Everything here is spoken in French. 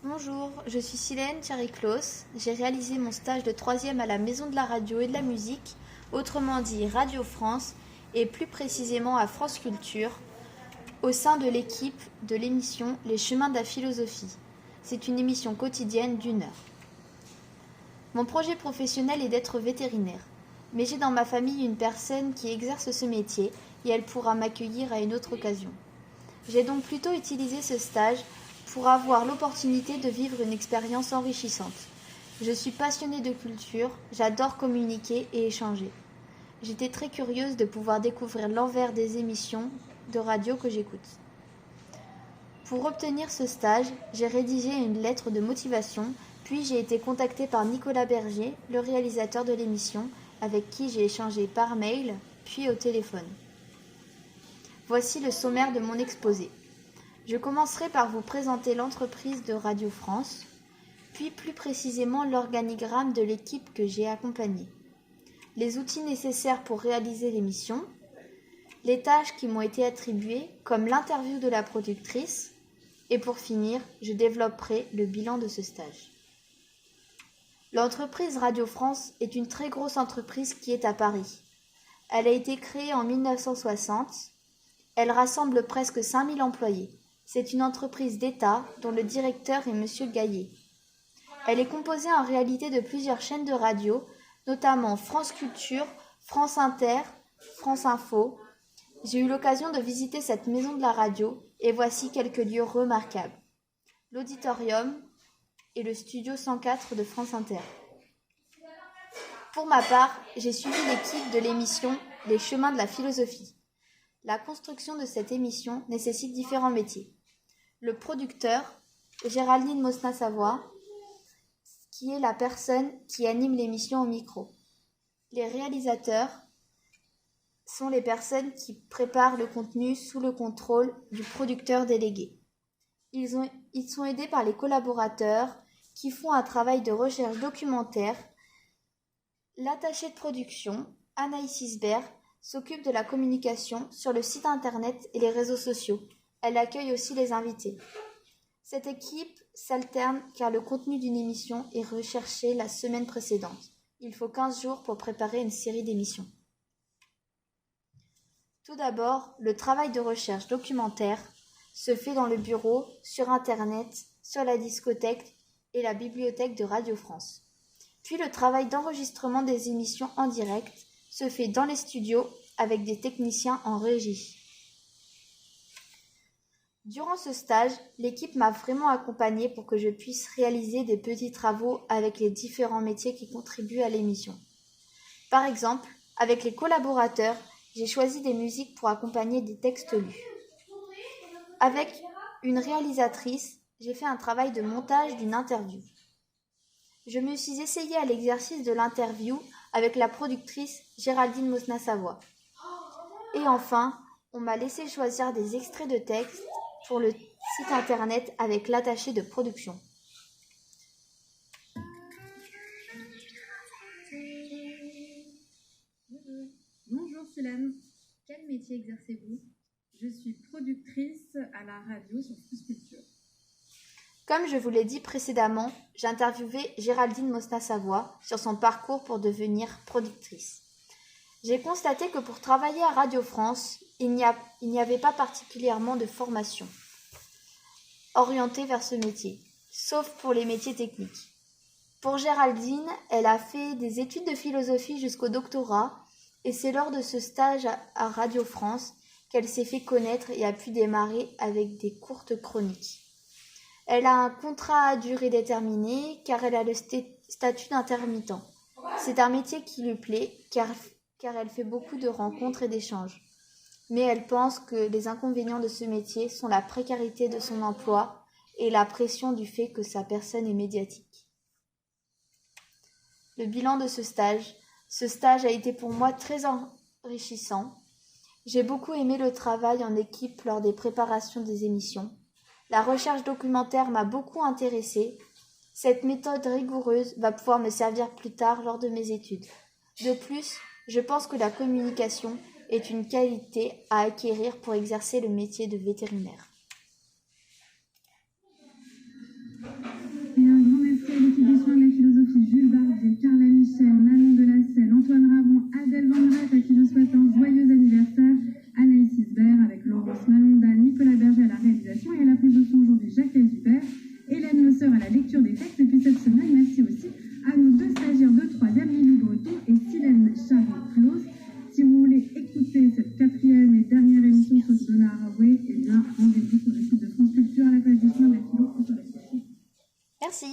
Bonjour, je suis Silène Thierry-Claus. J'ai réalisé mon stage de 3e à la Maison de la Radio et de la Musique, autrement dit Radio France, et plus précisément à France Culture, au sein de l'équipe de l'émission Les Chemins de la Philosophie. C'est une émission quotidienne d'1 heure. Mon projet professionnel est d'être vétérinaire, mais j'ai dans ma famille une personne qui exerce ce métier et elle pourra m'accueillir à une autre occasion. J'ai donc plutôt utilisé ce stage pour avoir l'opportunité de vivre une expérience enrichissante. Je suis passionnée de culture, j'adore communiquer et échanger. J'étais très curieuse de pouvoir découvrir l'envers des émissions de radio que j'écoute. Pour obtenir ce stage, j'ai rédigé une lettre de motivation, puis j'ai été contactée par Nicolas Berger, le réalisateur de l'émission, avec qui j'ai échangé par mail, puis au téléphone. Voici le sommaire de mon exposé. Je commencerai par vous présenter l'entreprise de Radio France, puis plus précisément l'organigramme de l'équipe que j'ai accompagnée, les outils nécessaires pour réaliser l'émission, les tâches qui m'ont été attribuées comme l'interview de la productrice, et pour finir, je développerai le bilan de ce stage. L'entreprise Radio France est une très grosse entreprise qui est à Paris. Elle a été créée en 1960. Elle rassemble presque 5000 employés. C'est une entreprise d'État dont le directeur est M. Gaillet. Elle est composée en réalité de plusieurs chaînes de radio, notamment France Culture, France Inter, France Info. J'ai eu l'occasion de visiter cette maison de la radio et voici quelques lieux remarquables. L'auditorium et le studio 104 de France Inter. Pour ma part, j'ai suivi l'équipe de l'émission Les Chemins de la Philosophie. La construction de cette émission nécessite différents métiers. Le producteur, Géraldine Mosna-Savoie, qui est la personne qui anime l'émission au micro. Les réalisateurs sont les personnes qui préparent le contenu sous le contrôle du producteur délégué. Ils sont aidés par les collaborateurs qui font un travail de recherche documentaire. L'attachée de production, Anaïs Isbert, s'occupe de la communication sur le site internet et les réseaux sociaux. Elle accueille aussi les invités. Cette équipe s'alterne car le contenu d'une émission est recherché la semaine précédente. Il faut 15 jours pour préparer une série d'émissions. Tout d'abord, le travail de recherche documentaire se fait dans le bureau, sur internet, sur la discothèque et la bibliothèque de Radio France. Puis le travail d'enregistrement des émissions en direct se fait dans les studios avec des techniciens en régie. Durant ce stage, l'équipe m'a vraiment accompagnée pour que je puisse réaliser des petits travaux avec les différents métiers qui contribuent à l'émission. Par exemple, avec les collaborateurs, j'ai choisi des musiques pour accompagner des textes lus. Avec une réalisatrice, j'ai fait un travail de montage d'une interview. Je me suis essayée à l'exercice de l'interview avec la productrice Géraldine Mosna-Savoie. Et enfin, on m'a laissé choisir des extraits de texte pour le site internet avec l'attaché de production. Bonjour Silène, quel métier exercez-vous? Je suis productrice à la radio sur France Culture. Comme je vous l'ai dit précédemment, j'ai interviewé Géraldine Mosna-Savoie sur son parcours pour devenir productrice. J'ai constaté que pour travailler à Radio France, il n'y avait pas particulièrement de formation orientée vers ce métier, sauf pour les métiers techniques. Pour Géraldine, elle a fait des études de philosophie jusqu'au doctorat et c'est lors de ce stage à Radio France qu'elle s'est fait connaître et a pu démarrer avec des courtes chroniques. Elle a un contrat à durée déterminée car elle a le statut d'intermittent. C'est un métier qui lui plaît car elle fait beaucoup de rencontres et d'échanges. Mais elle pense que les inconvénients de ce métier sont la précarité de son emploi et la pression du fait que sa personne est médiatique. Le bilan de ce stage a été pour moi très enrichissant. J'ai beaucoup aimé le travail en équipe lors des préparations des émissions. La recherche documentaire m'a beaucoup intéressée. Cette méthode rigoureuse va pouvoir me servir plus tard lors de mes études. De plus, je pense que la communication est une qualité à acquérir pour exercer le métier de vétérinaire. Et un grand merci à l'équipe des soins de la philosophie, Jules Barbier, Carla Michel, Manon de la Seine, Antoine Ravon, Adèle Van Rett, à qui je souhaite un joyeux anniversaire, Anaïs Isbert, avec Laurence Malonda, Nicolas Berger à la réalisation et à la prise de son aujourd'hui, Jacques Hubert, Hélène Le Sœur à la lecture des textes. Et puis cette semaine, merci aussi à nos deux stagiaires de 3e, Lily Breton et Silène Charles-Claus. Si vous voulez écouter cette 4e et dernière émission sur Donna Haraway, eh bien, rendez-vous sur le site de France Culture à la page des soins de la philo. Merci.